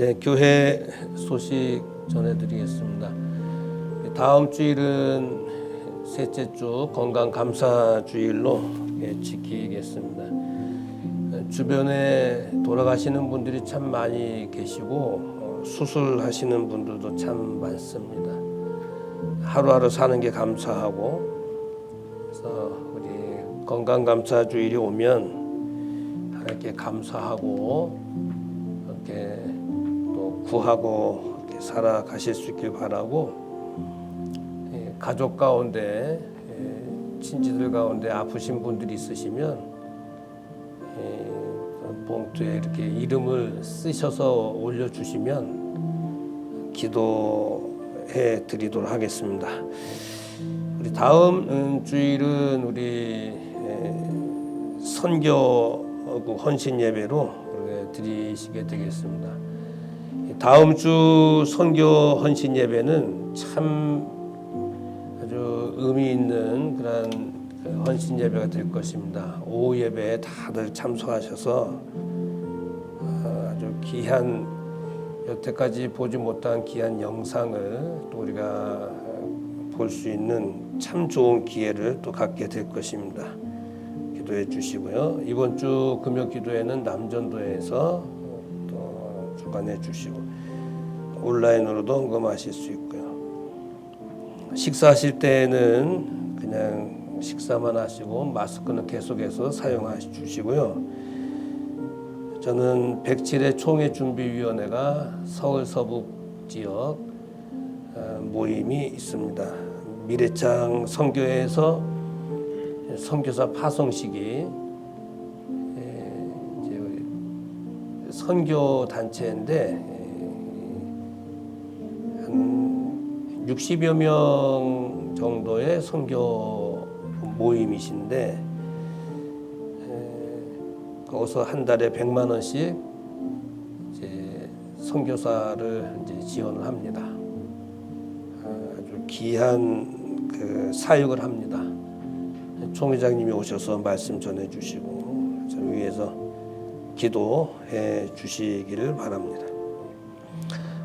네, 교회 소식 전해드리겠습니다. 다음 주일은 셋째 주 건강 감사 주일로 지키겠습니다. 주변에 돌아가시는 분들이 참 많이 계시고 수술하시는 분들도 참 많습니다. 하루하루 사는 게 감사하고, 그래서 우리 건강 감사 주일이 오면 하나님께 감사하고 이렇게 또 구하고 이렇게 살아가실 수 있길 바라고, 가족 가운데 친지들 가운데 아프신 분들이 있으시면 봉투에 이렇게 이름을 쓰셔서 올려주시면 기도해 드리도록 하겠습니다. 우리 다음 주일은 우리 선교구 헌신 예배로 드리시게 되겠습니다. 다음 주 선교 헌신 예배는 참 아주 의미 있는 그런 헌신 예배가 될 것입니다. 오후 예배에 다들 참석하셔서 아주 귀한, 여태까지 보지 못한 귀한 영상을 또 우리가 볼 수 있는 참 좋은 기회를 또 갖게 될 것입니다. 기도해 주시고요. 이번 주 금요 기도회는 남전도에서 또 주관해 주시고 온라인으로도 헌금하실 수 있고요. 식사하실 때는 그냥 식사만 하시고 마스크는 계속해서 사용해 주시고요. 저는 107회 총회준비위원회가 서울 서북 지역 모임이 있습니다. 미래창 선교회에서 선교사 파송식이 선교 단체인데 한 60여 명 정도의 선교 모임이신데, 거기서 한 달에 100만 원씩 이제 선교사를 이제 지원을 합니다. 아주 귀한 그 사역을 합니다. 총회장님이 오셔서 말씀 전해주시고 저를 위해서 기도해 주시기를 바랍니다.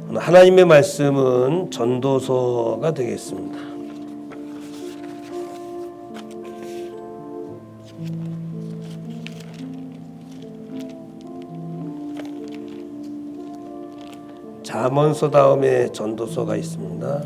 오늘 하나님의 말씀은 전도서가 되겠습니다. 잠언서 다음에 전도서가 있습니다.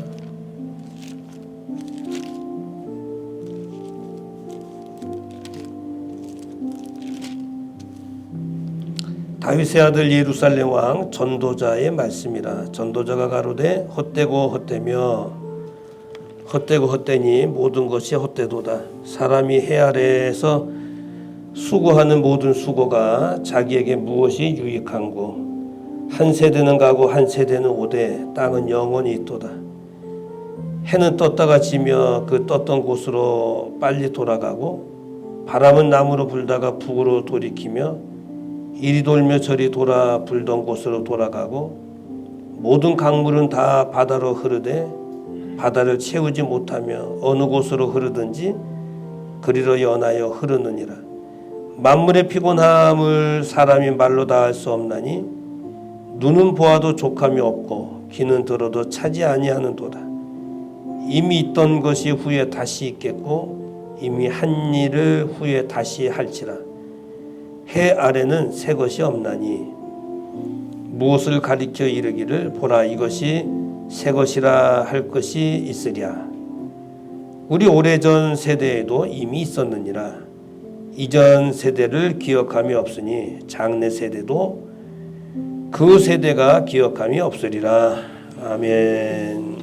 다윗의 아들 예루살렘 왕 전도자의 말씀이라. 전도자가 가로되 헛되고 헛되며 헛되고 헛되니 모든 것이 헛되도다. 사람이 해 아래에서 수고하는 모든 수고가 자기에게 무엇이 유익한고. 한 세대는 가고 한 세대는 오되 땅은 영원히 있도다. 해는 떴다가 지며 그 떴던 곳으로 빨리 돌아가고, 바람은 남으로 불다가 북으로 돌이키며 이리 돌며 저리 돌아 불던 곳으로 돌아가고, 모든 강물은 다 바다로 흐르되 바다를 채우지 못하며 어느 곳으로 흐르든지 그리로 연하여 흐르느니라. 만물의 피곤함을 사람이 말로 다 할 수 없나니 눈은 보아도 족함이 없고 귀는 들어도 차지 아니하는도다. 이미 있던 것이 후에 다시 있겠고 이미 한 일을 후에 다시 할지라. 해 아래는 새 것이 없나니 무엇을 가리켜 이르기를 보라 이것이 새 것이라 할 것이 있으랴. 우리 오래전 세대에도 이미 있었느니라. 이전 세대를 기억함이 없으니 장래 세대도 그 세대가 기억함이 없으리라. 아멘.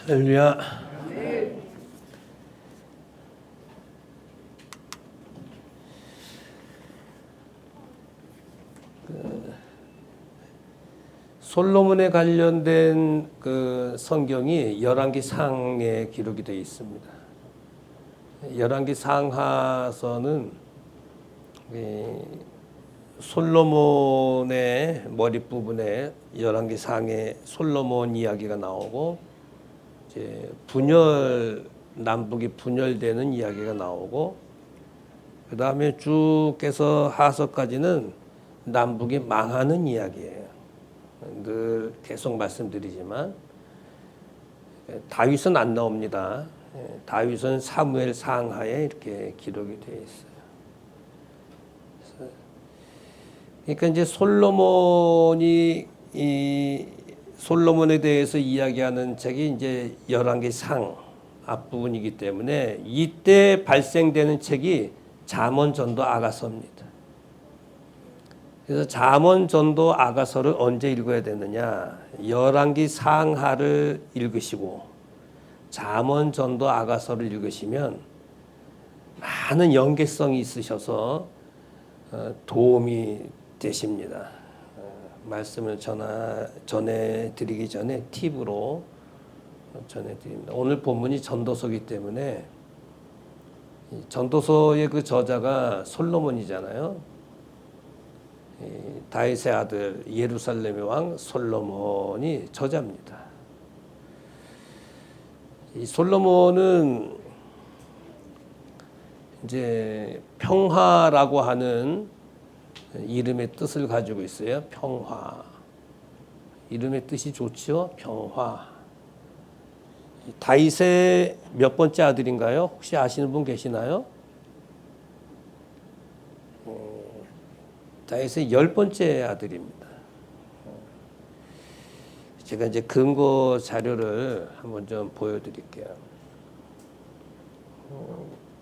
할렐루야. 솔로몬에 관련된 그 성경이 열왕기 상에 기록이 되어 있습니다. 열왕기 상하서는 솔로몬의 머리 부분에 열왕기 상에 솔로몬 이야기가 나오고, 이제 남북이 분열되는 이야기가 나오고, 그 다음에 쭉 해서 하서까지는 남북이 망하는 이야기예요. 늘 계속 말씀드리지만 다윗은 안 나옵니다. 다윗은 사무엘 상하에 이렇게 기록이 되어 있어요. 그러니까 이제 솔로몬에 대해서 이야기하는 책이 이제 열왕기 상 앞부분이기 때문에 이때 발생되는 책이 잠언전도 아가서입니다. 그래서 잠언전도 아가서를 언제 읽어야 되느냐? 열왕기 상하를 읽으시고 잠언전도 아가서를 읽으시면 많은 연계성이 있으셔서 도움이 되십니다. 말씀을 전해드리기 전에 팁으로 전해드립니다. 오늘 본문이 전도서이기 때문에 전도서의 그 저자가 솔로몬이잖아요. 다윗의 아들 예루살렘의 왕 솔로몬이 저자입니다. 이 솔로몬은 이제 평화라고 하는 이름의 뜻을 가지고 있어요. 평화. 이름의 뜻이 좋죠. 평화. 다윗의 몇 번째 아들인가요? 혹시 아시는 분 계시나요? 다윗의 10번째 아들입니다. 제가 이제 근거 자료를 한번 좀 보여드릴게요.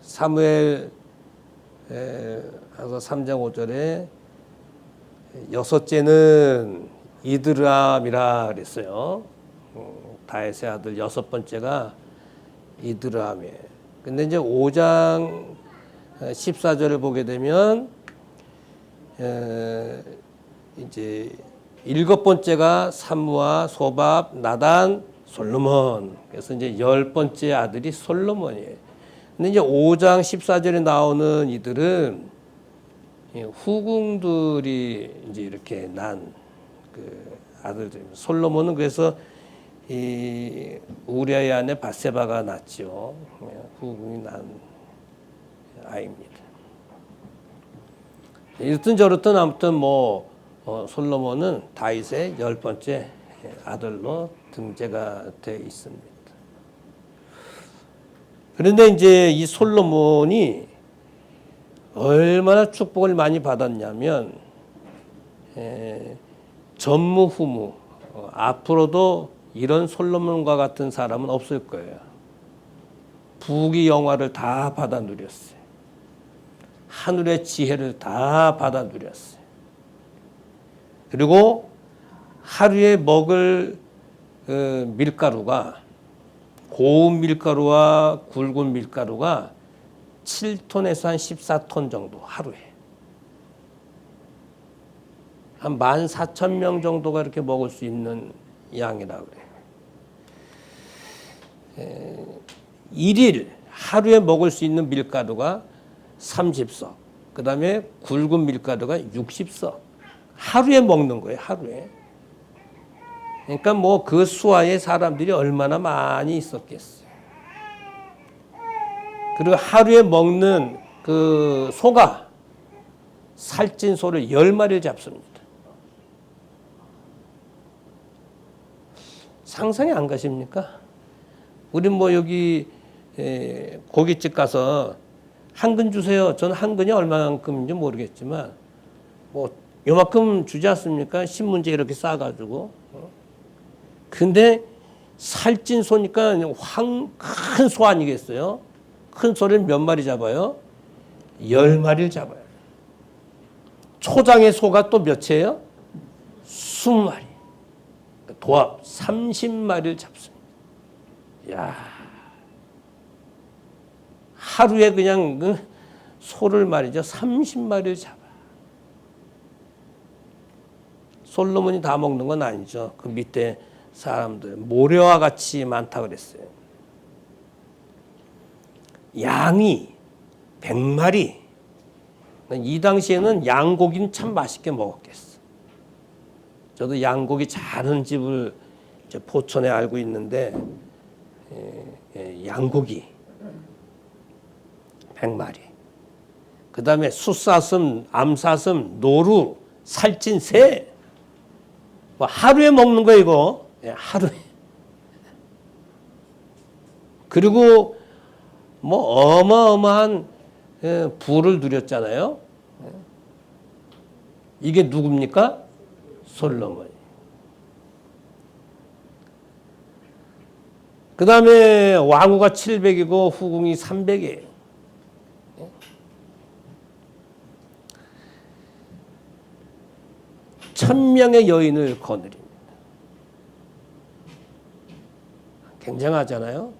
사무엘 하서 3장 5절에 여섯째는 이드람이라 그랬어요. 다윗의 아들 6번째가 이드람이에요. 근데 이제 5장 14절을 보게 되면 이제 7번째가 삼무아, 소밥, 나단, 솔로몬. 그래서 이제 10번째 아들이 솔로몬이에요. 근데 이제 5장 14절에 나오는 이들은 후궁들이 이제 이렇게 난 그 아들들입니다. 솔로몬은 그래서 이 우리아의 아내 바세바가 낳죠. 후궁이 난 아이입니다. 이렇든 저렇든 아무튼 솔로몬은 다윗의 10번째 아들로 등재가 되어 있습니다. 그런데 이제 이 솔로몬이 얼마나 축복을 많이 받았냐면 전무후무 앞으로도 이런 솔로몬과 같은 사람은 없을 거예요. 부귀 영화를 다 받아 누렸어요. 하늘의 지혜를 다 받아 누렸어요. 그리고 하루에 먹을 밀가루가 고운 밀가루와 굵은 밀가루가 7톤에서 한 14톤 정도 하루에. 한 14,000명 정도가 이렇게 먹을 수 있는 양이라고 그래요. 1일 하루에 먹을 수 있는 밀가루가 30석. 그 다음에 굵은 밀가루가 60석. 하루에 먹는 거예요, 하루에. 그러니까 그 수하에 사람들이 얼마나 많이 있었겠어요. 그리고 하루에 먹는 그 소가 살찐 소를 10마리를 잡습니다. 상상이 안 가십니까? 우리 여기 고깃집 가서 한 근 주세요. 저는 한 근이 얼마만큼인지 모르겠지만 요만큼 주지 않습니까? 신문지에 이렇게 싸가지고. 근데 살찐 소니까 큰 소 아니겠어요? 큰 소를 몇 마리 잡아요? 10마리를 잡아요. 초장의 소가 또 몇이에요? 20마리. 도합 30마리를 잡습니다. 야, 하루에 그냥 그 소를 말이죠. 30마리를 잡아. 솔로몬이 다 먹는 건 아니죠. 그 밑에 사람들 모래와 같이 많다 그랬어요. 양이 100마리. 이 당시에는 양고기는 참 맛있게 먹었겠어. 저도 양고기 잘하는 집을 포천에 알고 있는데 양고기 100마리. 그 다음에 숫사슴, 암사슴, 노루, 살찐 새. 뭐 하루에 먹는 거 이거. 하루에. 그리고 뭐 어마어마한 부를 누렸잖아요. 이게 누굽니까? 솔로몬. 그 다음에 왕후가 700이고 후궁이 300이에요. 1000명의 여인을 거느립니다. 굉장하잖아요.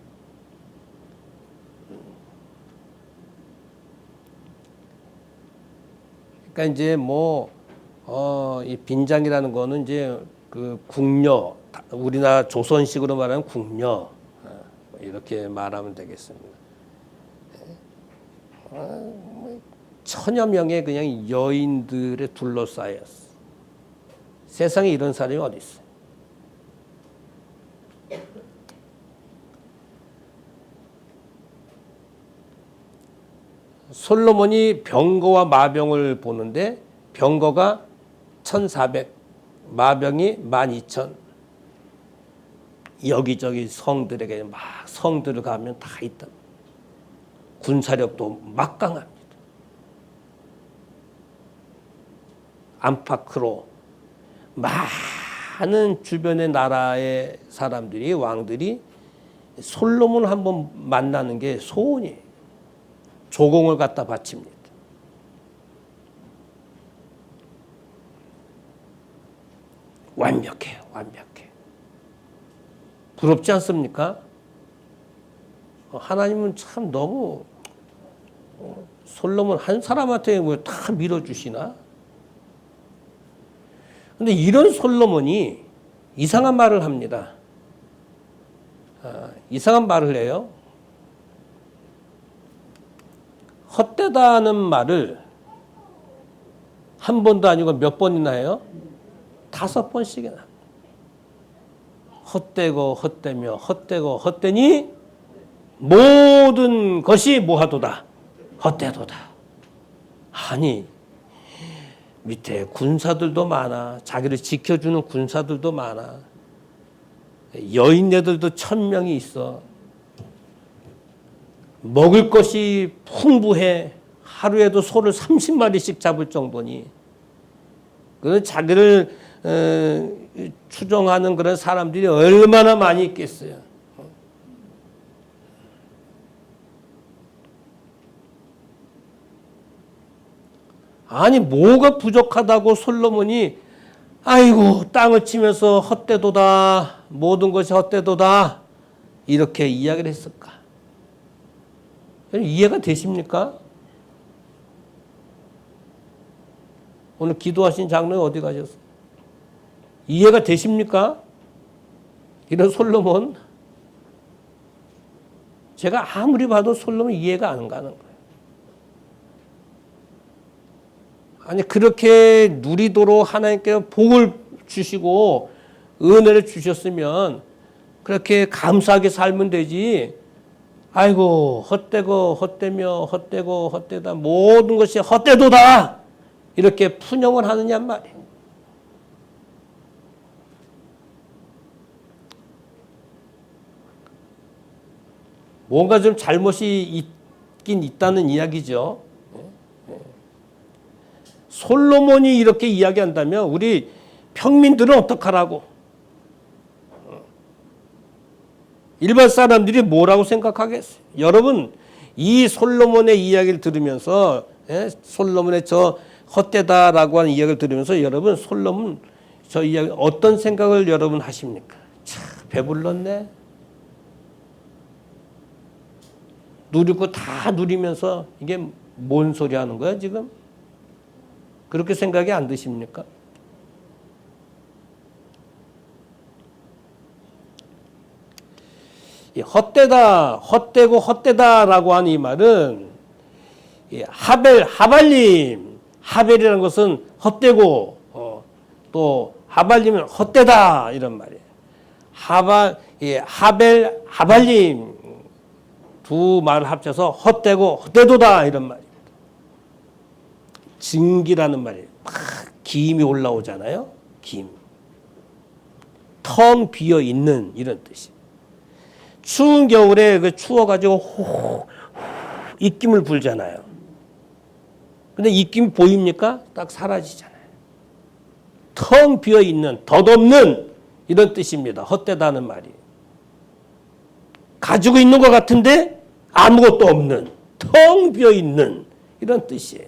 그러니까 이제 이 빈장이라는 거는 이제 그 궁녀, 우리나라 조선식으로 말하면 궁녀, 이렇게 말하면 되겠습니다. 1000여 명의 그냥 여인들에 둘러싸였어. 세상에 이런 사람이 어디 있어? 솔로몬이 병거와 마병을 보는데 병거가 1400, 마병이 12000. 여기저기 성들에게 막 성들을 가면 다 있다. 군사력도 막강합니다. 안팎으로 많은 주변의 나라의 사람들이 왕들이 솔로몬을 한번 만나는 게 소원이에요. 조공을 갖다 바칩니다. 완벽해요. 완벽해. 부럽지 않습니까? 하나님은 참 너무 솔로몬 한 사람한테 뭐 다 밀어주시나? 근데 이런 솔로몬이 이상한 말을 합니다. 이상한 말을 해요. 헛되다는 말을 한 번도 아니고 몇 번이나 해요? 5번씩이나. 헛되고 헛되며 헛되고 헛되니 모든 것이 뭐하도다? 헛되도다. 아니, 밑에 군사들도 많아. 자기를 지켜주는 군사들도 많아. 여인네들도 1000명이 있어. 먹을 것이 풍부해. 하루에도 소를 30마리씩 잡을 정도니. 그 자기를 추종하는 그런 사람들이 얼마나 많이 있겠어요. 아니 뭐가 부족하다고 솔로몬이 아이고 땅을 치면서 헛되도다. 모든 것이 헛되도다. 이렇게 이야기를 했을까? 이해가 되십니까? 오늘 기도하신 장로님 어디 가셨어요? 이해가 되십니까? 이런 솔로몬. 제가 아무리 봐도 솔로몬 이해가 안 가는 거예요. 아니 그렇게 누리도록 하나님께 복을 주시고 은혜를 주셨으면 그렇게 감사하게 살면 되지. 아이고 헛되고 헛되며 헛되고 헛되다 모든 것이 헛되도다 이렇게 푸념을 하느냔 말이에요. 뭔가 좀 잘못이 있긴 있다는 이야기죠. 솔로몬이 이렇게 이야기한다면 우리 평민들은 어떡하라고? 일반 사람들이 뭐라고 생각하겠어요? 여러분 이 솔로몬의 이야기를 들으면서 솔로몬의 저 헛되다라고 하는 이야기를 들으면서 여러분 솔로몬 저 이야기 어떤 생각을 여러분 하십니까? 참 배불렀네. 누리고 다 누리면서 이게 뭔 소리 하는 거야 지금? 그렇게 생각이 안 드십니까? 이 헛되다, 헛되고 헛되다라고 하는 이 말은 하발림, 하벨이라는 것은 헛되고 또 하발림은 헛되다 이런 말이에요. 하벨, 하발림 두 말을 합쳐서 헛되고 헛되도다 이런 말입니다. 증기라는 말이에요. 막 김이 올라오잖아요. 김. 텅 비어 있는 이런 뜻이에요. 추운 겨울에 그 추워가지고 입김을 불잖아요. 근데 입김이 보입니까? 딱 사라지잖아요. 텅 비어 있는, 덧없는 이런 뜻입니다. 헛되다는 말이. 가지고 있는 것 같은데 아무것도 없는, 텅 비어 있는 이런 뜻이에요.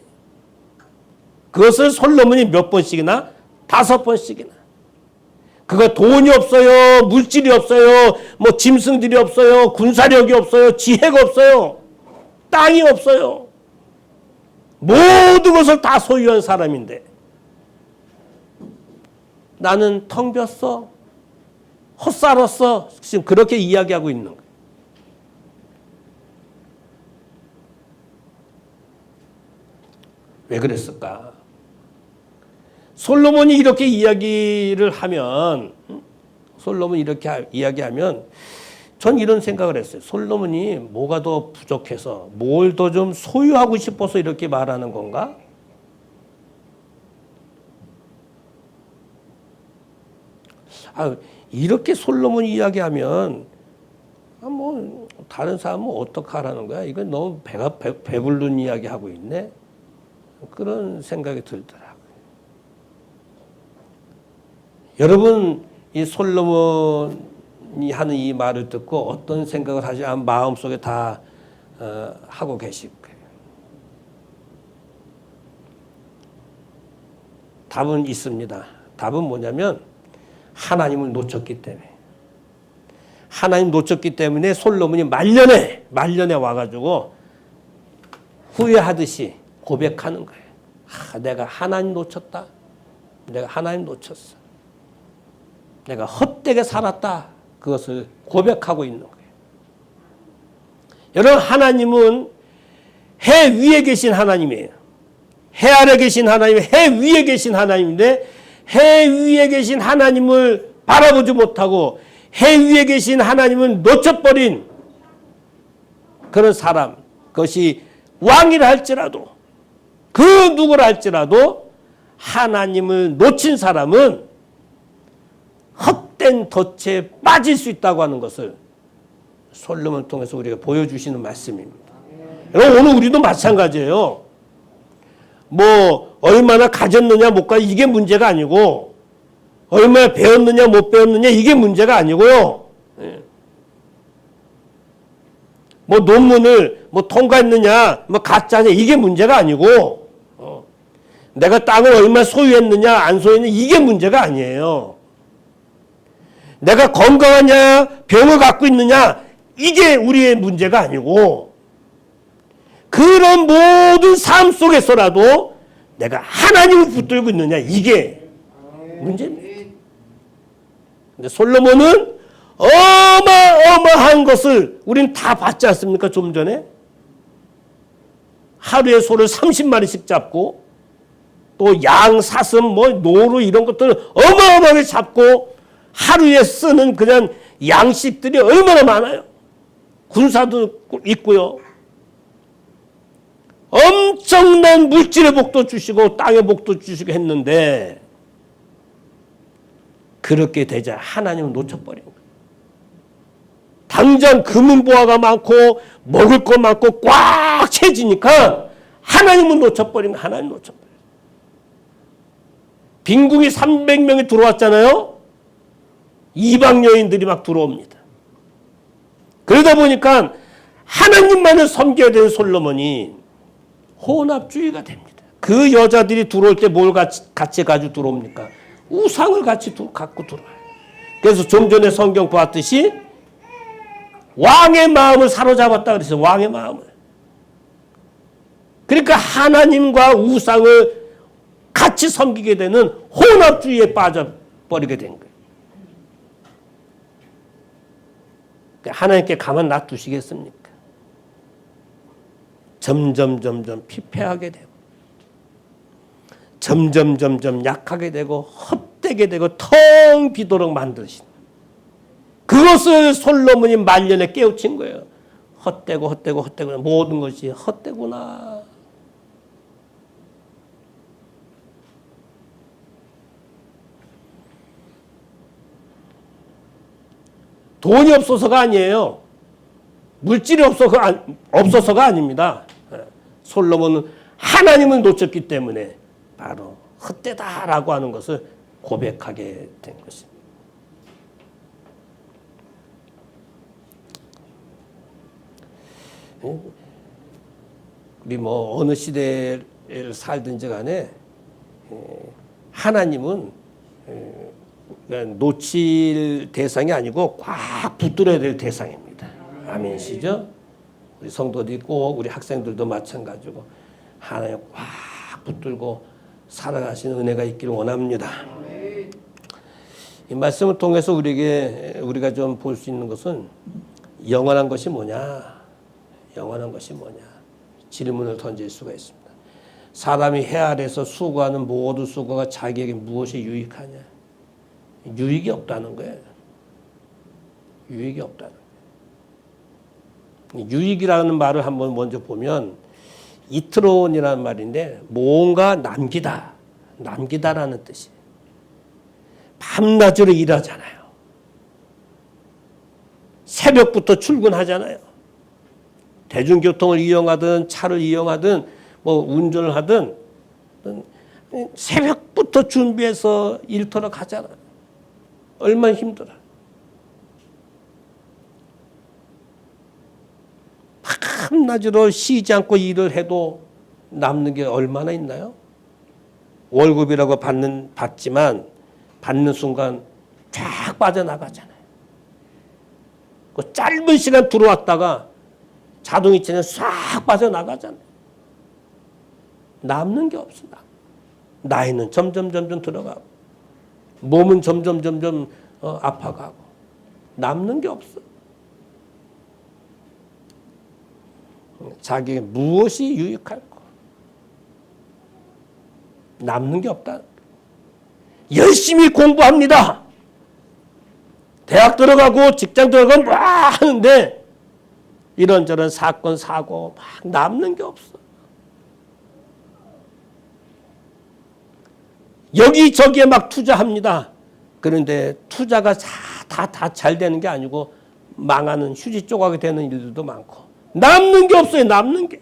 그것을 솔로몬이 몇 번씩이나? 5번씩이나. 그가 돈이 없어요, 물질이 없어요, 뭐 짐승들이 없어요, 군사력이 없어요, 지혜가 없어요, 땅이 없어요. 모든 것을 다 소유한 사람인데 나는 텅 비었어, 헛살았어. 지금 그렇게 이야기하고 있는 거예요. 왜 그랬을까? 솔로몬이 이렇게 이야기를 하면, 솔로몬이 이렇게 이야기하면 전 이런 생각을 했어요. 솔로몬이 뭐가 더 부족해서 뭘 더 좀 소유하고 싶어서 이렇게 말하는 건가? 이렇게 솔로몬이 이야기하면 뭐 다른 사람은 어떡하라는 거야? 이건 너무 배부른 이야기 하고 있네. 그런 생각이 들더라고요. 여러분, 이 솔로몬이 하는 이 말을 듣고 어떤 생각을 하지 않은 마음속에 다 하고 계실 거예요. 답은 있습니다. 답은 뭐냐면 하나님을 놓쳤기 때문에. 하나님 놓쳤기 때문에 솔로몬이 말년에 와가지고 후회하듯이 고백하는 거예요. 내가 하나님 놓쳤다. 내가 하나님 놓쳤어. 내가 헛되게 살았다. 그것을 고백하고 있는 거예요. 여러분, 하나님은 해 위에 계신 하나님이에요. 해 아래 계신 하나님, 해 위에 계신 하나님인데 해 위에 계신 하나님을 바라보지 못하고 해 위에 계신 하나님은 놓쳐버린 그런 사람, 그것이 왕이라 할지라도 그 누구라 할지라도 하나님을 놓친 사람은 헛된 덫에 빠질 수 있다고 하는 것을 솔로몬을 통해서 우리가 보여주시는 말씀입니다. 여러분, 오늘 우리도 마찬가지예요. 뭐 얼마나 가졌느냐 못 가졌느냐 이게 문제가 아니고 얼마나 배웠느냐 못 배웠느냐 이게 문제가 아니고요. 뭐 논문을 뭐 통과했느냐 뭐 가짜냐 이게 문제가 아니고 내가 땅을 얼마나 소유했느냐 안 소유했느냐 이게 문제가 아니에요. 내가 건강하냐 병을 갖고 있느냐 이게 우리의 문제가 아니고 그런 모든 삶 속에서라도 내가 하나님을 붙들고 있느냐 이게 문제입니다. 근데 솔로몬은 어마어마한 것을 우리는 다 봤지 않습니까? 좀 전에 하루에 소를 30마리씩 잡고 또 양, 사슴, 뭐 노루 이런 것들을 어마어마하게 잡고 하루에 쓰는 그냥 양식들이 얼마나 많아요. 군사도 있고요. 엄청난 물질의 복도 주시고 땅의 복도 주시고 했는데 그렇게 되자 하나님을 놓쳐버린 거예요. 당장 금은보화가 많고 먹을 거 많고 꽉 채지니까 하나님은 놓쳐버린 거예요. 하나님 놓쳐버린 거예요. 빈궁이 300명이 들어왔잖아요. 이방 여인들이 막 들어옵니다. 그러다 보니까 하나님만을 섬겨야 되는 솔로몬이 혼합주의가 됩니다. 그 여자들이 들어올 때 뭘 같이 가지고 들어옵니까? 우상을 같이 갖고 들어와요. 그래서 좀 전에 성경 봤듯이 왕의 마음을 사로잡았다 그랬어요. 왕의 마음을. 그러니까 하나님과 우상을 같이 섬기게 되는 혼합주의에 빠져버리게 된 거예요. 하나님께 가만 놔두시겠습니까? 점점 피폐하게 되고 점점 약하게 되고 헛되게 되고 텅 비도록 만드신 그것을 솔로몬이 말년에 깨우친 거예요. 헛되고 모든 것이 헛되구나. 돈이 없어서가 아니에요. 물질이 없어서가 아닙니다. 솔로몬은 하나님을 놓쳤기 때문에 바로 헛되다라고 하는 것을 고백하게 된 것입니다. 우리 어느 시대를 살든지 간에 하나님은 놓칠 대상이 아니고 꽉 붙들어야 될 대상입니다. 아멘시죠? 우리 성도들이 꼭 우리 학생들도 마찬가지고 하나님 꽉 붙들고 살아가시는 은혜가 있기를 원합니다. 이 말씀을 통해서 우리가 좀 볼 수 있는 것은 영원한 것이 뭐냐? 영원한 것이 뭐냐? 질문을 던질 수가 있습니다. 사람이 해 아래서 수고하는 모든 수고가 자기에게 무엇이 유익하냐? 유익이 없다는 거예요. 유익이 없다는 거예요. 유익이라는 말을 한번 먼저 보면 이트론이라는 말인데 뭔가 남기다라는 뜻이에요. 밤낮으로 일하잖아요. 새벽부터 출근하잖아요. 대중교통을 이용하든 차를 이용하든 운전을 하든 새벽부터 준비해서 일터로 가잖아요. 얼마나 힘들어. 밤낮으로 쉬지 않고 일을 해도 남는 게 얼마나 있나요? 월급이라고 받지만 받는 순간 쫙 빠져나가잖아요. 그 짧은 시간 들어왔다가 자동이체는 싹 빠져나가잖아요. 남는 게 없어. 나이는 점점 들어가고 몸은 점점 아파가고 남는 게 없어. 자기에게 무엇이 유익할까? 남는 게 없다. 열심히 공부합니다. 대학 들어가고 직장 들어가고 막 하는데 이런저런 사건 사고 막 남는 게 없어. 여기저기에 막 투자합니다. 그런데 투자가 다 잘 되는 게 아니고 망하는 휴지 조각이 되는 일들도 많고 남는 게 없어요. 남는 게.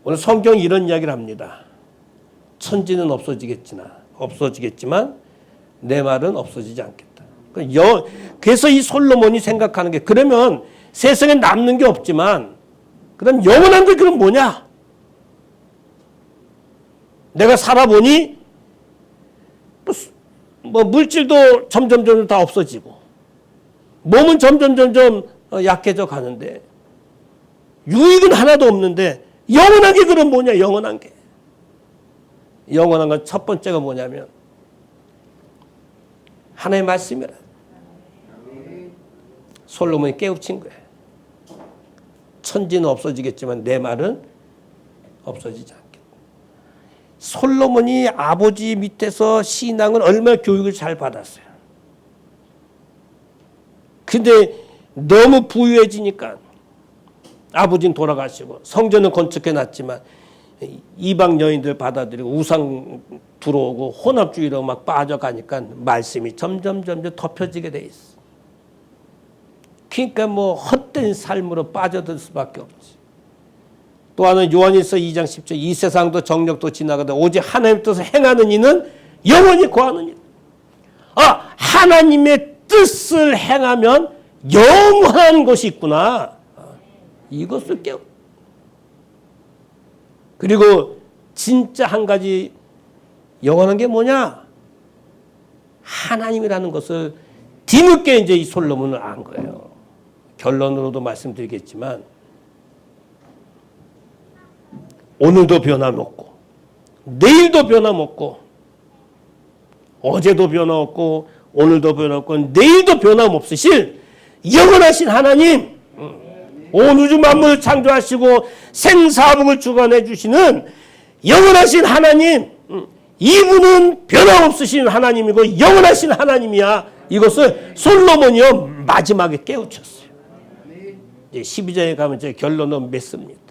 오늘 성경이 이런 이야기를 합니다. 천지는 없어지겠지만 내 말은 없어지지 않겠다. 그래서 이 솔로몬이 생각하는 게 그러면 세상에 남는 게 없지만 그럼 영원한 게 그럼 뭐냐? 내가 살아보니 물질도 점점 다 없어지고 몸은 점점 약해져 가는데 유익은 하나도 없는데 영원한 게 그럼 뭐냐? 영원한 게. 영원한 건 첫 번째가 뭐냐면 하나님의 말씀이라. 솔로몬이 깨우친 거예요. 천지는 없어지겠지만 내 말은 없어지지 않겠다. 솔로몬이 아버지 밑에서 신앙을 얼마나 교육을 잘 받았어요. 근데 너무 부유해지니까 아버지는 돌아가시고 성전은 건축해 놨지만 이방 여인들 받아들이고 우상 들어오고 혼합주의로 막 빠져가니까 말씀이 점점 덮여지게 돼 있어. 그러니까 헛된 삶으로 빠져들 수밖에 없지. 또 하나는 요한일서 2장 10절 이 세상도 정력도 지나가다 오직 하나님 뜻을 행하는 이는 영원히 거하는 일. 하나님의 뜻을 행하면 영원한 것이 있구나. 이것을 깨우. 그리고 진짜 한 가지 영원한 게 뭐냐? 하나님이라는 것을 뒤늦게 이제 이 솔로몬을 안 거예요. 결론으로도 말씀드리겠지만 오늘도 변함없고 내일도 변함없고 어제도 변함없고 오늘도 변함없고 내일도 변함없으실 영원하신 하나님, 온 우주 만물을 창조하시고 생사복을 주관해 주시는 영원하신 하나님, 이분은 변함없으신 하나님이고 영원하신 하나님이야. 이것을 솔로몬이요 마지막에 깨우쳤어요. 이제 12장에 가면 제 결론은 맺습니다.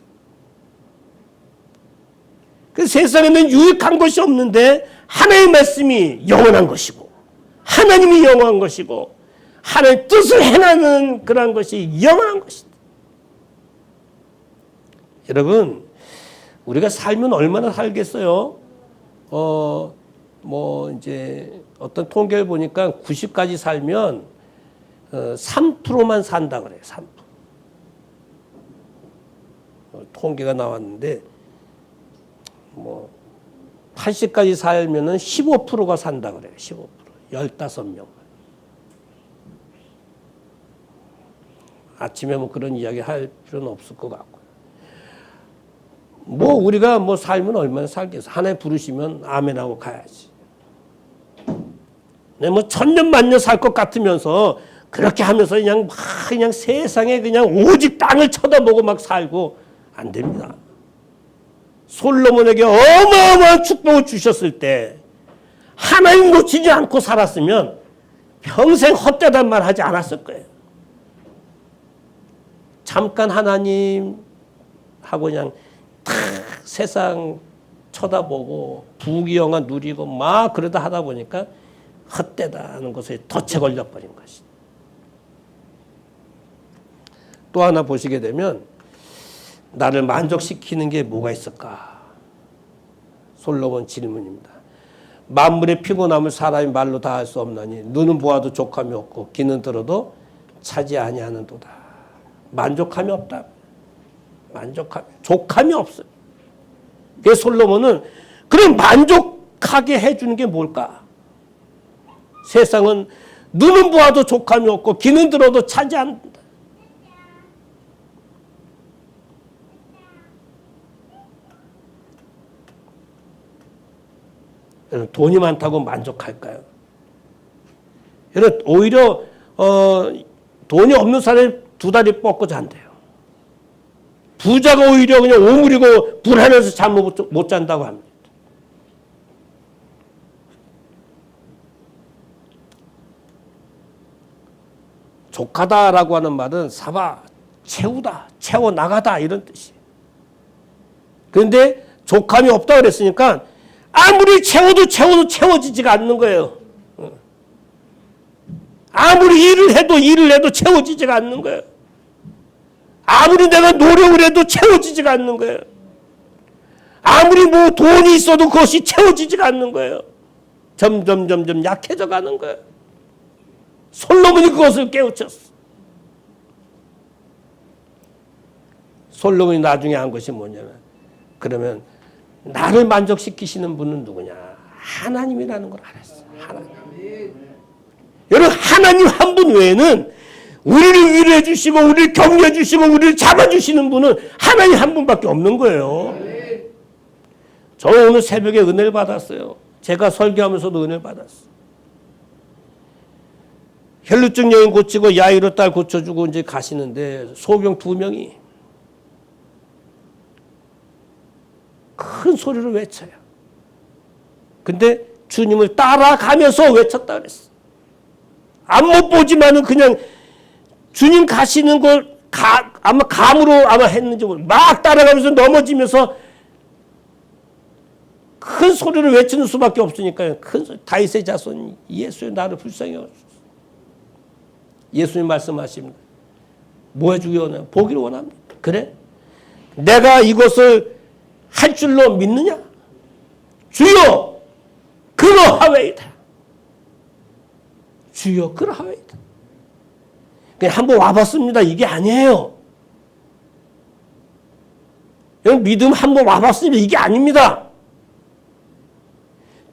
그 세상에는 유익한 것이 없는데 하나님의 말씀이 영원한 것이고 하나님이 영원한 것이고 하나님의 뜻을 행하는 그런 것이 영원한 것이다. 여러분, 우리가 살면 얼마나 살겠어요? 이제 어떤 통계를 보니까 90까지 살면 3%만 산다 그래요. 3%. 통계가 나왔는데 80까지 살면은 15%가 산다 그래요. 15%. 15명. 아침에 그런 이야기 할 필요는 없을 것 같고. 우리가 살면 얼마나 살겠어. 하나님 부르시면 아멘하고 가야지. 네, 1000년 만년 살 것 같으면서 그렇게 하면서 그냥 세상에 그냥 오직 땅을 쳐다보고 막 살고 안 됩니다. 솔로몬에게 어마어마한 축복을 주셨을 때 하나님 놓치지 않고 살았으면 평생 헛되단 말 하지 않았을 거예요. 잠깐 하나님 하고 그냥 탁 세상 쳐다보고 부귀영화 누리고 막 그러다 하다 보니까 헛되다는 것에 덫에 걸려버린 것이. 또 하나 보시게 되면 나를 만족시키는 게 뭐가 있을까? 솔로몬 질문입니다. 만물의 피곤함을 사람이 말로 다 할 수 없나니 눈은 보아도 족함이 없고 귀는 들어도 차지 아니하는도다. 만족함이 없다. 족함이 없어요. 그래서 솔로몬은 그럼 만족하게 해주는 게 뭘까? 세상은 눈은 보아도 족함이 없고 귀는 들어도 차지 않는다. 돈이 많다고 만족할까요? 오히려 돈이 없는 사람이 두 다리 뻗고 잔대요. 부자가 오히려 그냥 오므리고 불안해서 잠 못 잔다고 합니다. 족하다라고 하는 말은 사바, 채우다, 채워나가다 이런 뜻이에요. 그런데 족함이 없다 그랬으니까 아무리 채워도 채워지지가 않는 거예요. 아무리 일을 해도 채워지지가 않는 거예요. 아무리 내가 노력을 해도 채워지지가 않는 거예요. 아무리 돈이 있어도 그것이 채워지지가 않는 거예요. 점점 약해져 가는 거예요. 솔로몬이 그것을 깨우쳤어. 솔로몬이 나중에 한 것이 뭐냐면, 그러면 나를 만족시키시는 분은 누구냐? 하나님이라는 걸 알았어. 하나님. 여러분, 하나님 한 분 외에는 우리를 위로해 주시고 우리를 격려해 주시고 우리를 잡아주시는 분은 하나님 한 분밖에 없는 거예요. 저는 오늘 새벽에 은혜를 받았어요. 제가 설교하면서도 은혜를 받았어요. 혈루증 여인 고치고 야이로 딸 고쳐주고 이제 가시는데 소경 2명이 큰 소리로 외쳐요. 근데 주님을 따라가면서 외쳤다 그랬어. 안 못 보지만은 그냥 주님 가시는 걸 아마 감으로 했는지 막 따라가면서 넘어지면서 큰 소리를 외치는 수밖에 없으니까요. 다윗의 자손 예수의 나를 불쌍히 여기소서. 예수님 말씀하십니다. 뭐 해주기 원해요? 보기를 원합니다. 그래? 내가 이것을 할 줄로 믿느냐? 주여 그러하외이다. 주여 그러하외이다. 그냥 한번 와봤습니다. 이게 아니에요. 여러분, 믿음 한번 와봤습니다. 이게 아닙니다.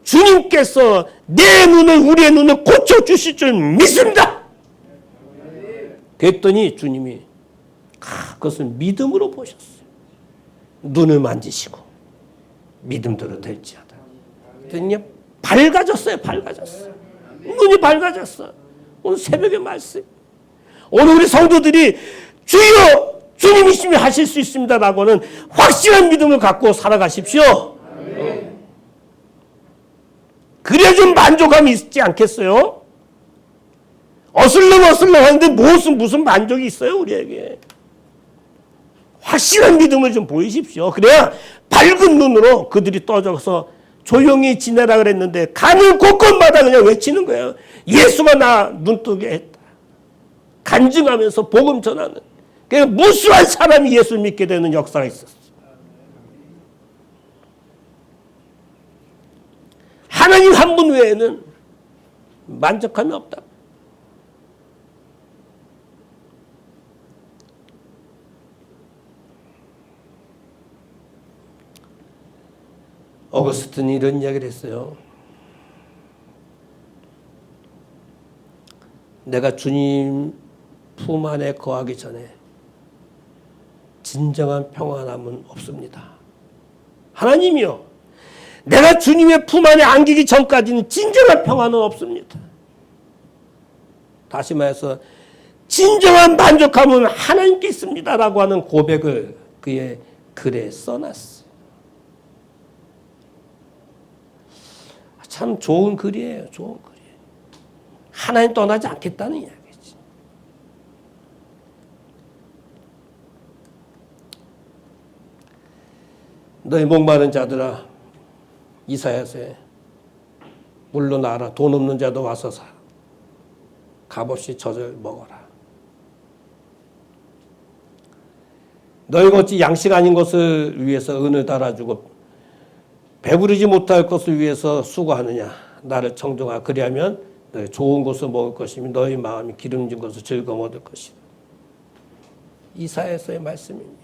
주님께서 내 눈을, 우리의 눈을 고쳐주실 줄 믿습니다. 그랬더니 주님이 그것을 믿음으로 보셨어요. 눈을 만지시고 믿음대로 될지어다. 그랬더니 밝아졌어요. 밝아졌어요. 눈이 밝아졌어요. 오늘 새벽의 말씀. 오늘 우리 성도들이 주여 주님이시면 하실 수 있습니다라고는 확실한 믿음을 갖고 살아가십시오. 그래야 좀 만족감이 있지 않겠어요? 어슬렁어슬렁 하는데 무슨 만족이 있어요 우리에게. 확실한 믿음을 좀 보이십시오. 그래야 밝은 눈으로 그들이 떠져서 조용히 지내라 그랬는데 가는 곳곳마다 그냥 외치는 거예요. 예수가 나 눈뜨게 했다. 간증하면서 복음 전하는. 그러니까 무수한 사람이 예수 믿게 되는 역사가 있었어요. 하나님 한 분 외에는 만족함이 없다. 어거스틴이 이런 이야기를 했어요. 내가 주님 품 안에 거하기 전에 진정한 평안함은 없습니다. 하나님이요, 내가 주님의 품 안에 안기기 전까지는 진정한 평안은 없습니다. 다시 말해서 진정한 만족함은 하나님께 있습니다라고 하는 고백을 그의 글에 써놨어요. 참 좋은 글이에요. 좋은 글이에요. 하나님 떠나지 않겠다는 이야기지. 너희 목마른 자들아 이사야서에 물러나라. 돈 없는 자도 와서 사. 값없이 젖을 먹어라. 너희가 어찌 양식 아닌 것을 위해서 은을 달아주고 배부르지 못할 것을 위해서 수고하느냐. 나를 청종하라. 그리하면 너희 좋은 것을 먹을 것이며 너희 마음이 기름진 것을 즐거움 얻을 것이다. 이사야서의 말씀입니다.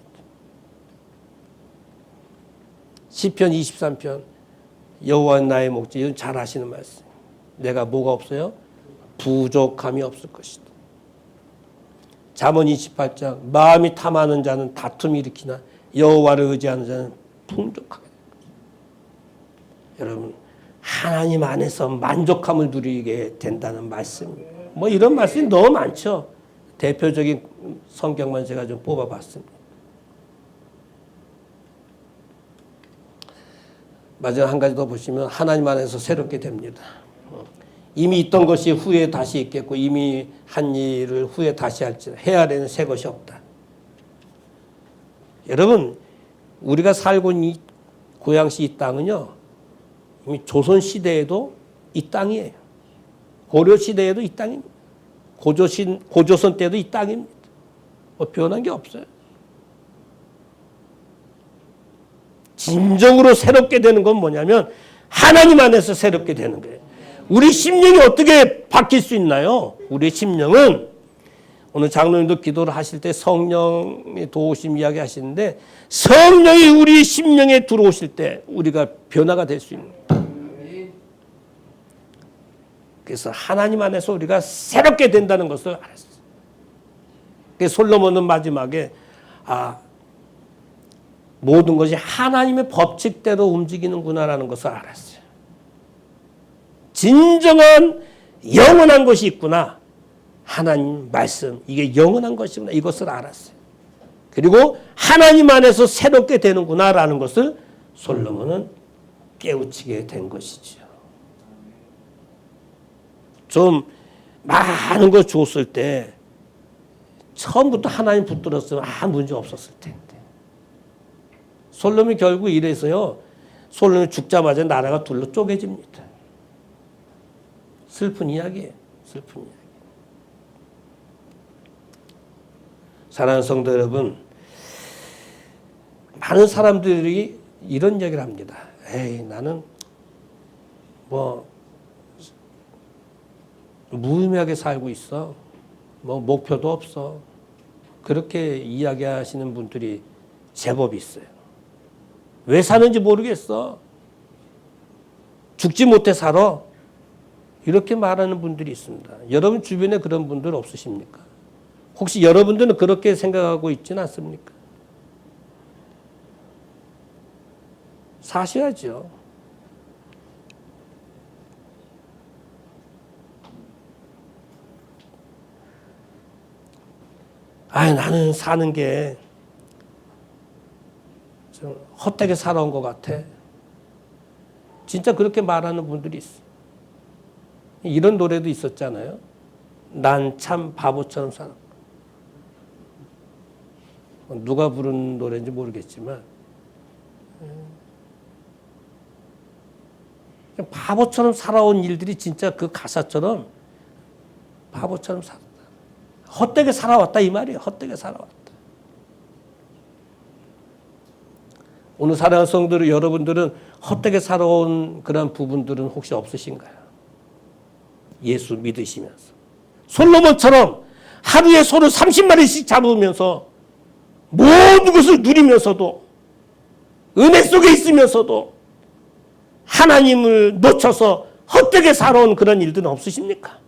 시편 23편 여호와는 나의 목자. 이건 잘 아시는 말씀. 내가 뭐가 없어요? 부족함이 없을 것이다. 잠언 28장 마음이 탐하는 자는 다툼을 일으키나 여호와를 의지하는 자는 풍족하게. 여러분 하나님 안에서 만족함을 누리게 된다는 말씀. 뭐 이런 말씀이 너무 많죠. 대표적인 성경만 제가 좀 뽑아봤습니다. 마지막 한 가지 더 보시면 하나님 안에서 새롭게 됩니다. 이미 있던 것이 후에 다시 있겠고 이미 한 일을 후에 다시 할지 해야 되는 새 것이 없다. 여러분 우리가 살고 있는 이 고양시 이 땅은요 이미 조선시대에도 이 땅이에요. 고려시대에도 이 땅입니다. 고조선 때도 이 땅입니다. 뭐 변한 게 없어요. 진정으로 새롭게 되는 건 뭐냐면 하나님 안에서 새롭게 되는 거예요. 우리 심령이 어떻게 바뀔 수 있나요? 우리 심령은 오늘 장로님도 기도를 하실 때 성령의 도우심 이야기 하시는데 성령이 우리 심령에 들어오실 때 우리가 변화가 될 수 있는 거예요. 그래서 하나님 안에서 우리가 새롭게 된다는 것을 알았어요. 그래서 솔로몬은 마지막에 모든 것이 하나님의 법칙대로 움직이는구나라는 것을 알았어요. 진정한 영원한 것이 있구나. 하나님 말씀 이게 영원한 것이구나. 이것을 알았어요. 그리고 하나님 안에서 새롭게 되는구나라는 것을 솔로몬은 깨우치게 된 것이죠. 좀 많은 걸 줬을 때 처음부터 하나님 붙들었으면 아무 문제 없었을 텐데. 솔로몬이 결국 이래서요. 솔로몬이 죽자마자 나라가 둘로 쪼개집니다. 슬픈 이야기예요. 슬픈 이야기. 사랑하는 성도 여러분, 많은 사람들이 이런 얘기를 합니다. 에이, 나는 무의미하게 살고 있어. 목표도 없어. 그렇게 이야기하시는 분들이 제법 있어요. 왜 사는지 모르겠어. 죽지 못해 살아. 이렇게 말하는 분들이 있습니다. 여러분 주변에 그런 분들 없으십니까? 혹시 여러분들은 그렇게 생각하고 있지는 않습니까? 사셔야죠. 나는 사는 게 좀 헛되게 살아온 것 같아. 진짜 그렇게 말하는 분들이 있어. 이런 노래도 있었잖아요. 난 참 바보처럼 살아. 누가 부른 노래인지 모르겠지만 바보처럼 살아온 일들이 진짜 그 가사처럼 바보처럼 살았다. 헛되게 살아왔다 이 말이에요. 헛되게 살아왔다. 오늘 사랑하는 성도들 여러분들은 헛되게 살아온 그런 부분들은 혹시 없으신가요? 예수 믿으시면서 솔로몬처럼 하루에 소를 30마리씩 잡으면서 모든 것을 누리면서도 은혜 속에 있으면서도 하나님을 놓쳐서 헛되게 살아온 그런 일들은 없으십니까?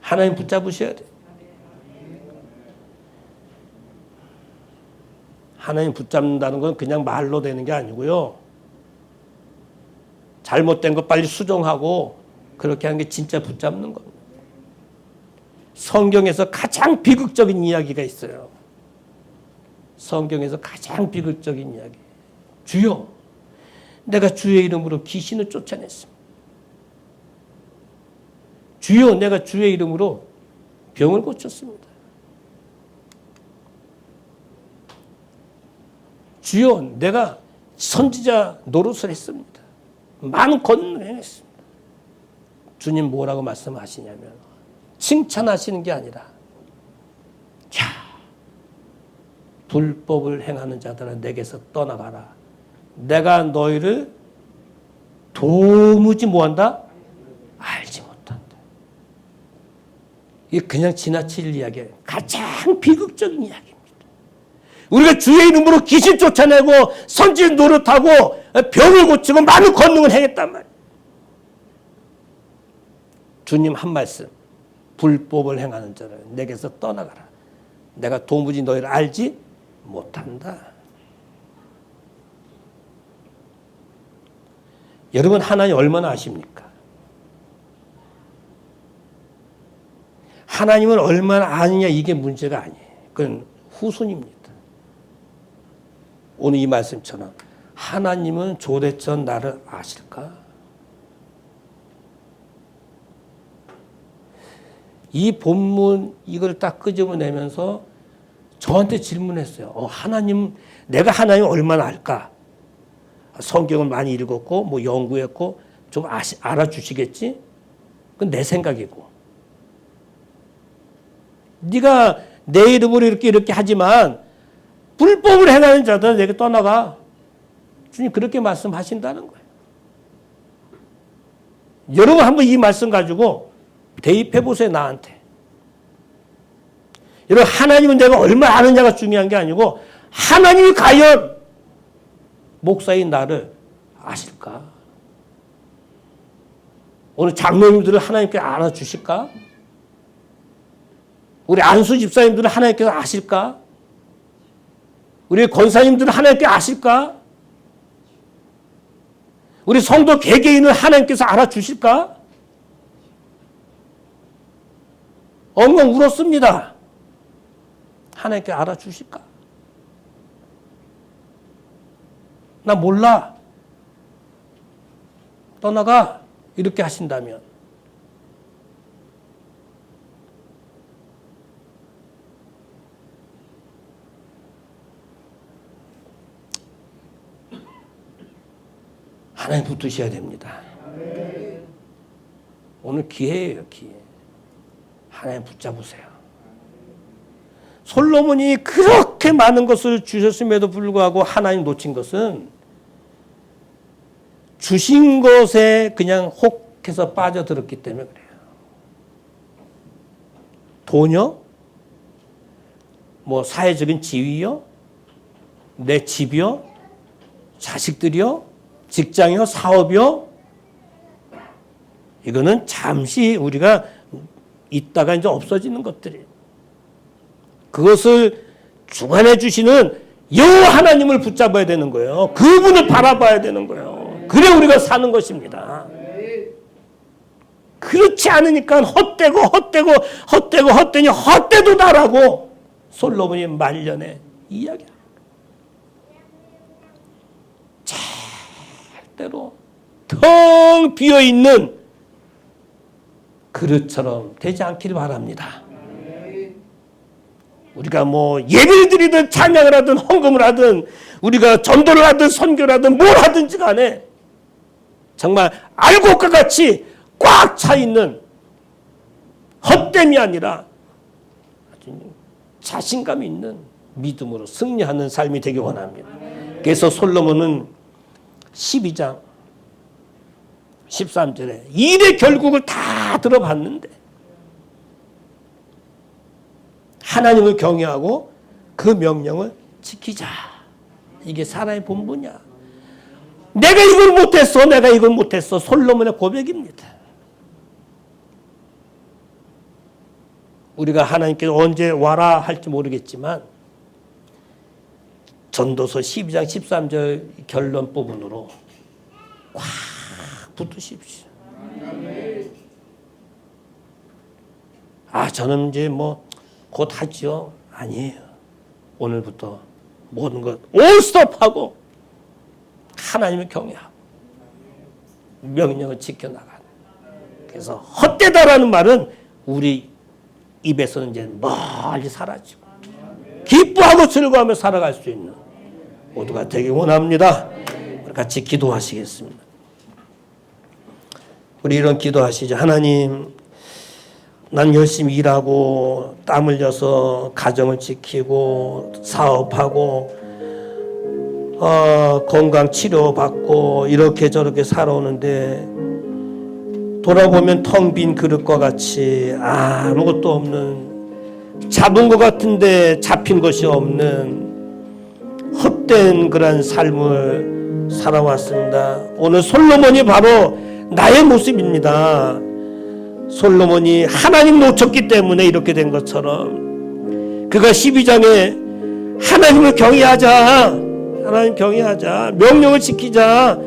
하나님 붙잡으셔야 돼요. 하나님 붙잡는다는 건 그냥 말로 되는 게 아니고요. 잘못된 거 빨리 수정하고 그렇게 하는 게 진짜 붙잡는 겁니다. 성경에서 가장 비극적인 이야기가 있어요. 성경에서 가장 비극적인 이야기. 주여, 내가 주의 이름으로 귀신을 쫓아냈습니다. 주여, 내가 주의 이름으로 병을 고쳤습니다. 주여, 내가 선지자 노릇을 했습니다. 많은 권능을 행했습니다. 주님 뭐라고 말씀하시냐면 칭찬하시는 게 아니라 자, 불법을 행하는 자들아 내게서 떠나가라. 내가 너희를 도무지 뭐한다? 알지 못한다. 이게 그냥 지나칠 이야기예요. 가장 비극적인 이야기입니다. 우리가 주의 이름으로 귀신 쫓아내고 선지 노릇하고 병을 고치고 많은 권능을 행했단 말이에요. 주님 한 말씀. 불법을 행하는 자를 내게서 떠나가라. 내가 도무지 너희를 알지 못한다. 여러분 하나님 얼마나 아십니까? 하나님을 얼마나 아느냐 이게 문제가 아니에요. 그건 후순입니다. 오늘 이 말씀처럼 하나님은 조대천 나를 아실까? 이 본문 이걸 딱 끄집어내면서 저한테 질문했어요. 하나님, 내가 하나님 얼마나 알까? 성경을 많이 읽었고 뭐 연구했고 좀 알아주시겠지? 그건 내 생각이고. 네가 내 이름으로 이렇게 하지만 불법을 행하는 자들 내게 떠나가. 주님 그렇게 말씀하신다는 거예요. 여러분 한번 이 말씀 가지고 대입해 보세요, 나한테. 여러분, 하나님은 내가 얼마나 아느냐가 중요한 게 아니고, 하나님이 과연 목사인 나를 아실까? 오늘 장로님들을 하나님께 알아주실까? 우리 안수 집사님들을 하나님께서 아실까? 우리 권사님들을 하나님께 아실까? 우리 성도 개개인을 하나님께서 알아주실까? 엉엉 울었습니다. 하나님께 알아주실까? 나 몰라. 떠나가. 이렇게 하신다면 하나님 붙으셔야 됩니다. 오늘 기회예요, 기회. 하나님 붙잡으세요. 솔로몬이 그렇게 많은 것을 주셨음에도 불구하고 하나님 놓친 것은 주신 것에 그냥 혹해서 빠져들었기 때문에 그래요. 돈요? 뭐 사회적인 지위요? 내 집이요? 자식들이요? 직장이요? 사업이요? 이거는 잠시 우리가 있다가 이제 없어지는 것들이에요. 그것을 주관해 주시는 여호와 하나님을 붙잡아야 되는 거예요. 그분을 바라봐야 되는 거예요. 그래 우리가 사는 것입니다. 그렇지 않으니까 헛되니 헛되도다라고 솔로몬이 말년에 이야기합니다. 절대로 텅 비어있는 그릇처럼 되지 않기를 바랍니다. 우리가 뭐 예배를 드리든 찬양을 하든 헌금을 하든 우리가 전도를 하든 선교를 하든 뭘 하든지 간에 정말 알곡과 같이 꽉 차 있는 헛됨이 아니라 자신감 있는 믿음으로 승리하는 삶이 되기 원합니다. 그래서 솔로몬은 12장 13절에 일의 결국을 다 들어봤는데 하나님을 경외하고 그 명령을 지키자. 이게 사람의 본분이야. 내가 이걸 못했어. 솔로몬의 고백입니다. 우리가 하나님께서 언제 와라 할지 모르겠지만 전도서 12장 13절 결론 부분으로 꽉 붙으십시오. 저는 이제 곧 하죠. 아니에요. 오늘부터 모든 것 올 스톱하고 하나님을 경외하고 명령을 지켜나가는. 그래서 헛되다라는 말은 우리 입에서는 이제 멀리 사라지고 기뻐하고 즐거워하며 살아갈 수 있는 모두가 되기 원합니다. 같이 기도하시겠습니다. 우리 이런 기도하시죠. 하나님, 난 열심히 일하고 땀 흘려서 가정을 지키고 사업하고 건강 치료받고 이렇게 저렇게 살아오는데 돌아보면 텅 빈 그릇과 같이 아무것도 없는, 잡은 것 같은데 잡힌 것이 없는 헛된 그런 삶을 살아왔습니다. 오늘 솔로몬이 바로 나의 모습입니다. 솔로몬이 하나님 놓쳤기 때문에 이렇게 된 것처럼 그가 12장에 하나님을 경외하자, 하나님 경외하자, 명령을 지키자,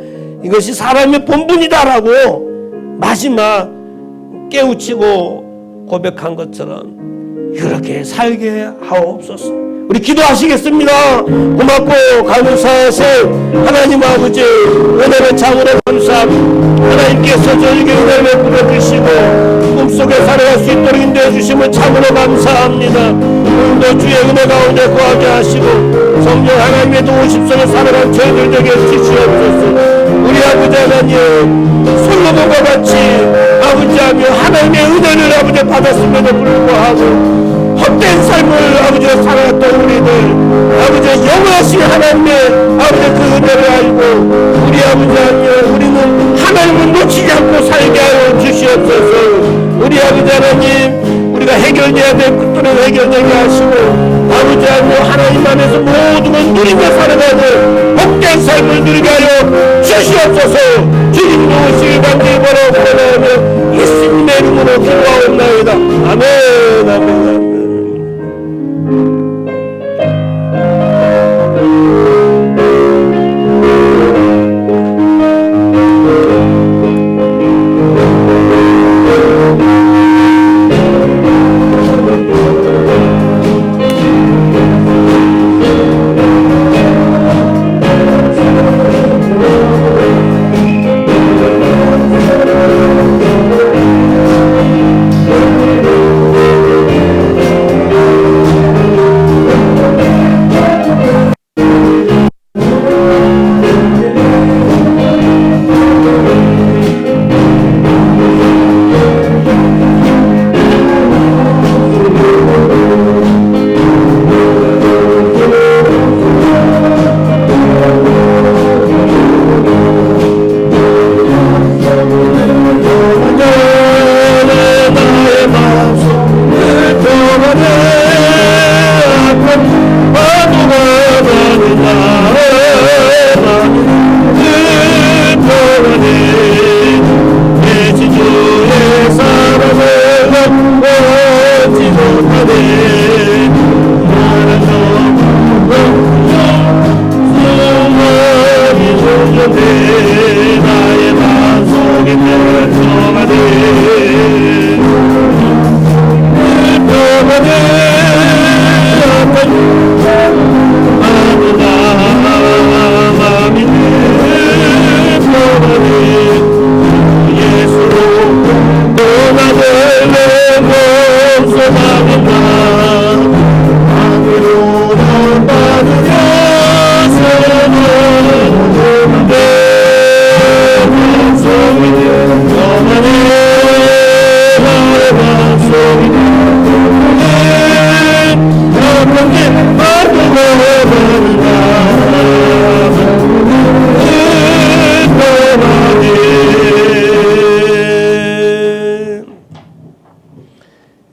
이것이 사람의 본분이다라고 마지막 깨우치고 고백한 것처럼 그렇게 살게 하옵소서. 우리 기도하시겠습니다. 고맙고 감사하신 하나님 아버지, 은혜를 참으로 감사합니다. 하나님께서 저에게 은혜를 베풀어 주시고 꿈속에 살아갈 수 있도록 인도해 주심을 참으로 감사합니다. 오늘도 주의 은혜 가운데 거하게 하시고 성령 하나님의 도우심 속에 살아갈 저희들 되게 해주시옵소서. 우리 아버지 하나님, 솔로몬과 같이 아버지하며 하나님의 은혜를 아버지 받았음에도 불구하고 헛된 삶을 아버지가 살아갔던 우리들, 아버지 영원하신 하나님의 아버지 그 은혜를 알고 우리 아버지 하나님, 우리는 하나님을 놓치지 않고 살게 하여 주시옵소서. 우리 아버지 하나님, 우리가 해결돼야 될 것들을 해결되게 하시고 아버지 하나님, 하나님 안에서 모든 걸 누리며 살아가는 복된 삶을 누리게 하여 주시옵소서. 주님도 오시기 간절히 바라옵나이다. 예수님의 이름으로 기도하옵나이다. 아멘, 아멘, 아멘.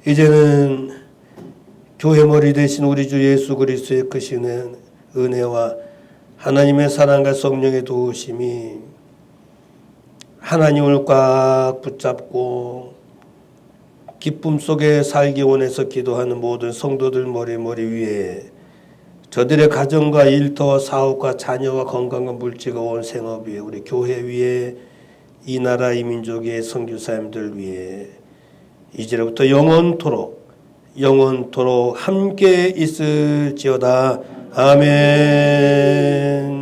이제는 교회 머리 대신 우리 주 예수 그리스도의 크신 은혜와 하나님의 사랑과 성령의 도우심이 하나님을 꽉 붙잡고 기쁨 속에 살기 원해서 기도하는 모든 성도들 머리 위에 저들의 가정과 일터 사업과 자녀와 건강과 물질과 온 생업 위에 우리 교회 위에 이 나라 이 민족의 선교사님들 위에 이제로부터 영원토록 함께 있을지어다. 아멘.